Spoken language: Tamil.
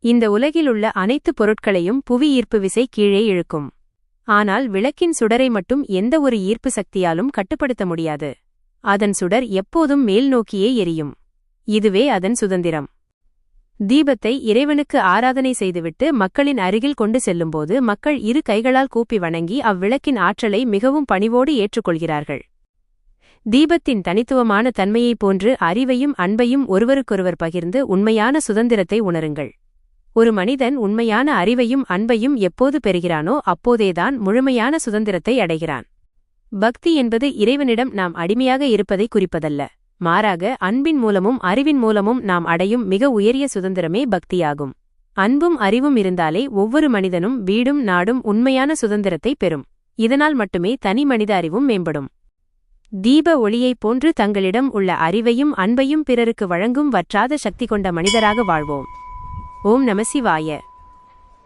இந்த உலகிலுள்ள அனைத்து பொருட்களையும் புவி ஈர்ப்பு விசை கீழே இழுக்கும். ஆனால் விளக்கின் சுடரை மட்டும் எந்த ஒரு ஈர்ப்பு சக்தியாலும் கட்டுப்படுத்த முடியாது. அதன் சுடர் எப்போதும் மேல் நோக்கியே எரியும். இதுவே அதன் சுதந்திரம். தீபத்தை இறைவனுக்கு ஆராதனை செய்துவிட்டு மக்களின் அருகில் கொண்டு செல்லும்போது மக்கள் இரு கைகளால் கூப்பி வணங்கி அவ்விளக்கின் ஆற்றலை மிகவும் பணிவோடு ஏற்றுக்கொள்கிறார்கள். தீபத்தின் தனித்துவமான தன்மையைப் போன்று அறிவையும் அன்பையும் ஒருவருக்கொருவர் பகிர்ந்து உண்மையான சுதந்திரத்தை உணருங்கள். ஒரு மனிதன் உண்மையான அறிவையும் அன்பையும் எப்போது பெறுகிறானோ அப்போதேதான் முழுமையான சுதந்திரத்தை அடைகிறான். பக்தி என்பது இறைவனிடம் நாம் அடிமையாக இருப்பதை குறிப்பதல்ல. மாறாக அன்பின் மூலமும் அறிவின் மூலமும் நாம் அடையும் மிக உயரிய சுதந்திரமே பக்தியாகும். அன்பும் அறிவும் இருந்தாலே ஒவ்வொரு மனிதனும் வீடும் நாடும் உண்மையான சுதந்திரத்தை பெறும். இதனால் மட்டுமே தனி மனித அறிவும் மேம்படும். தீப ஒளியைப் போன்று தங்களிடம் உள்ள அறிவையும் அன்பையும் பிறருக்கு வழங்கும் வற்றாத சக்தி கொண்ட மனிதராக வாழ்வோம். ஓம் நம சிவாய.